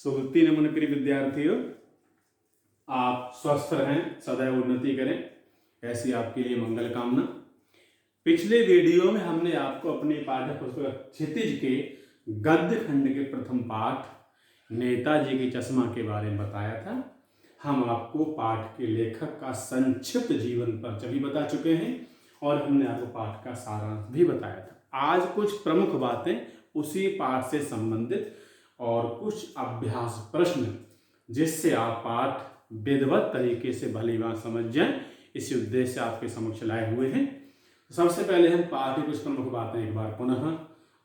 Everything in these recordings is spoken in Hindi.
सुकृति नमन प्रिय विद्यार्थियों, आप स्वस्थ रहें, सदैव उन्नति करें, ऐसी आपके लिए मंगल कामना। पिछले वीडियो में हमने आपको अपने पाठ्य पुस्तक क्षितिज के गद्य खंड के प्रथम पाठ नेताजी के चश्मा के बारे में बताया था। हम आपको पाठ के लेखक का संक्षिप्त जीवन परिचय भी बता चुके हैं और हमने आपको पाठ का सारांश भी बताया था। आज कुछ प्रमुख बातें उसी पाठ से संबंधित और कुछ अभ्यास प्रश्न जिससे आप पाठ विधिवत तरीके से भलीभांति समझ जाएं, इसी उद्देश्य से आपके समक्ष लाए हुए हैं। सबसे पहले हम पाठ की कुछ प्रमुख बातें एक बार पुनः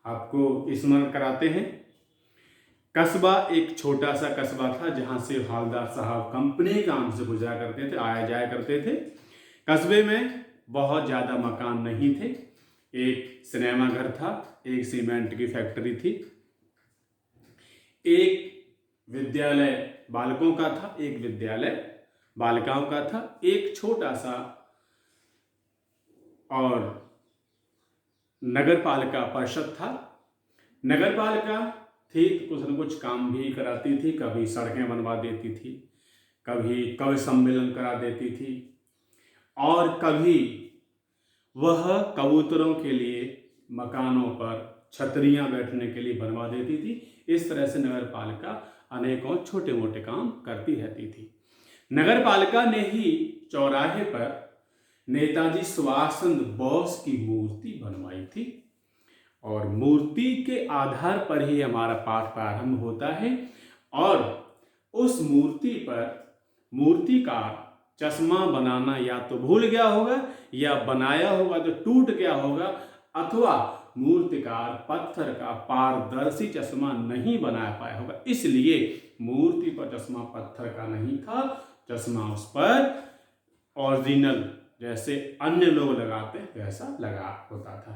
आपको स्मरण कराते हैं। कस्बा एक छोटा सा कस्बा था जहां से हवलदार साहब कंपनी काम से गुजरा करते थे, आया जाया करते थे। कस्बे में बहुत ज़्यादा मकान नहीं थे। एक सिनेमा घर था, एक सीमेंट की फैक्ट्री थी, एक विद्यालय बालकों का था, एक विद्यालय बालिकाओं का था, एक छोटा सा और नगर पालिका परिषद था। नगर पालिका थी तो कुछ न कुछ काम भी कराती थी, कभी सड़कें बनवा देती थी, कभी कवि सम्मेलन करा देती थी और कभी वह कबूतरों के लिए मकानों पर छतरियां बैठने के लिए बनवा देती थी। इस तरह से नगर पालिका अनेकों छोटे मोटे काम करती रहती थी। नगर पालिका ने ही चौराहे पर नेताजी सुभाष चंद्र बोस की मूर्ति बनवाई थी और मूर्ति के आधार पर ही हमारा पाठ प्रारंभ होता है। और उस मूर्ति पर मूर्तिकार चश्मा बनाना या तो भूल गया होगा या बनाया होगा तो टूट गया होगा, अथवा मूर्तिकार पत्थर का पारदर्शी चश्मा नहीं बना पाया होगा, इसलिए मूर्ति पर चश्मा पत्थर का नहीं था। चश्मा उस पर ओरिजिनल जैसे अन्य लोग लगाते वैसा लगा होता था।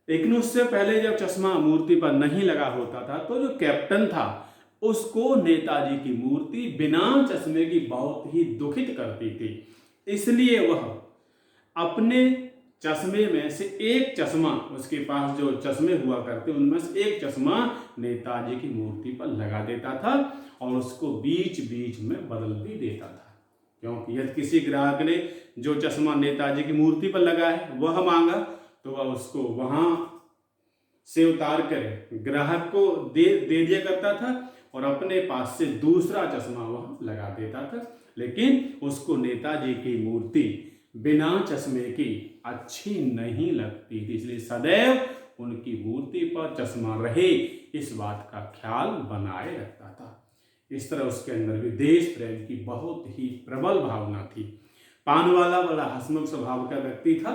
लेकिन उससे पहले जब चश्मा मूर्ति पर नहीं लगा होता था तो जो कैप्टन था उसको नेताजी की मूर्ति बिना चश्मे की बहुत ही दुखित करती थी, इसलिए वह अपने चश्मे में से एक चश्मा, उसके पास जो चश्मे हुआ करते उनमें से एक चश्मा नेताजी की मूर्ति पर लगा देता था और उसको बीच बीच में बदल भी देता था। क्योंकि यदि किसी ग्राहक ने जो चश्मा नेताजी की मूर्ति पर लगा है वह मांगा तो वह उसको वहां से उतार कर ग्राहक को दे दिया करता था और अपने पास से दूसरा चश्मा वह लगा देता था। लेकिन उसको नेताजी की मूर्ति बिना चश्मे की अच्छी नहीं लगती थी, इसलिए सदैव उनकी मूर्ति पर चश्मा रहे इस बात का ख्याल बनाए रखता था। इस तरह उसके अंदर भी देश प्रेम की बहुत ही प्रबल भावना थी। पान वाला बड़ा हंसमुख स्वभाव का व्यक्ति था,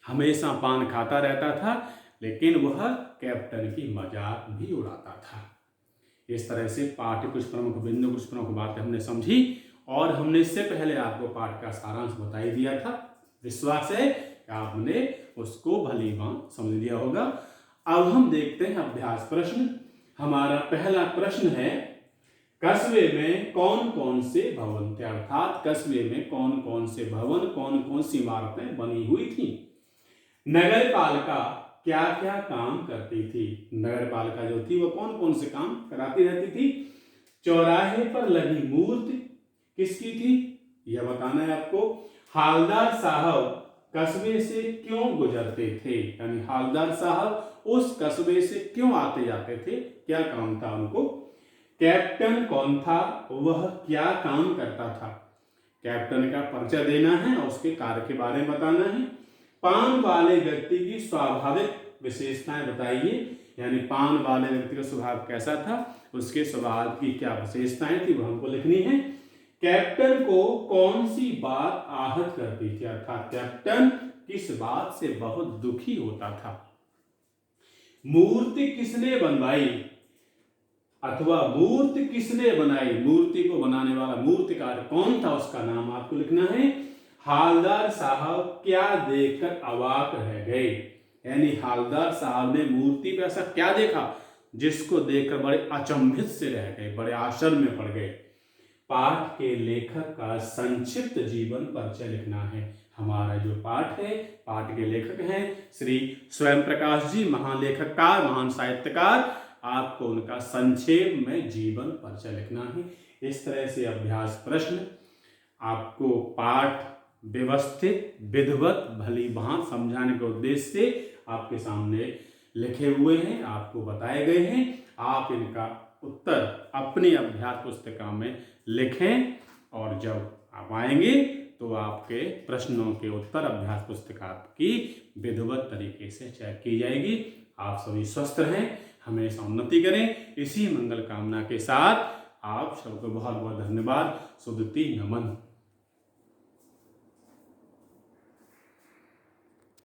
हमेशा पान खाता रहता था, लेकिन वह कैप्टन की मजाक भी उड़ाता था। इस तरह से पाठ कुछ प्रमुख बिंदु, कुछ प्रमुख बातें हमने समझी और हमने इससे पहले आपको पाठ का सारांश बता ही दिया था। विश्वास है कि आपने उसको भलीभांति समझ लिया होगा। अब हम देखते हैं अभ्यास प्रश्न। हमारा पहला प्रश्न है, कस्बे में कौन कौन से भवन थे, अर्थात कस्बे में कौन कौन से भवन, कौन कौन सी इमारतें बनी हुई थी। नगर पालिका क्या क्या काम करती थी, नगर पालिका जो थी वह कौन कौन से काम कराती रहती थी। चौराहे पर लगी मूर्ति किसकी थी यह बताना है आपको। हवलदार साहब कस्बे से क्यों गुजरते थे, यानी हवलदार साहब उस कस्बे से क्यों आते जाते थे, क्या काम था उनको। कैप्टन कौन था, वह क्या काम करता था, कैप्टन का परिचय देना है और उसके कार्य के बारे में बताना है। पान वाले व्यक्ति की स्वाभाविक विशेषताएं बताइए, यानी पान वाले व्यक्ति का स्वभाव कैसा था, उसके स्वभाव की क्या विशेषताएं थी वह हमको लिखनी है। कैप्टन को कौन सी बात आहत करती थी, अर्थात कैप्टन किस बात से बहुत दुखी होता था। मूर्ति किसने बनवाई अथवा मूर्ति किसने बनाई, मूर्ति को बनाने वाला मूर्तिकार कौन था, उसका नाम आपको लिखना है। हवलदार साहब क्या देखकर अवाक रह गए, यानी हवलदार साहब ने मूर्ति पे ऐसा क्या देखा जिसको देखकर बड़े अचंभित से रह गए, बड़े आश्चर्य में पड़ गए। पाठ के लेखक का संक्षिप्त जीवन परिचय लिखना है। हमारा जो पाठ है, पाठ के लेखक हैं श्री स्वयं प्रकाश जी, महान लेखककार, महान साहित्यकार, आपको उनका संक्षेप में जीवन परिचय लिखना है। इस तरह से अभ्यास प्रश्न आपको पाठ व्यवस्थित विधिवत भली भांति समझाने के उद्देश्य से आपके सामने लिखे हुए हैं, आपको बताए गए हैं। आप इनका उत्तर अपनी अभ्यास पुस्तिका में लिखें और जब आप आएंगे तो आपके प्रश्नों के उत्तर अभ्यास पुस्तिका की विधिवत तरीके से चेक की जाएगी। आप सभी स्वस्थ रहें, हमेशा उन्नति करें। इसी मंगल कामना के साथ आप सबको बहुत बहुत धन्यवाद। शुभति नमन।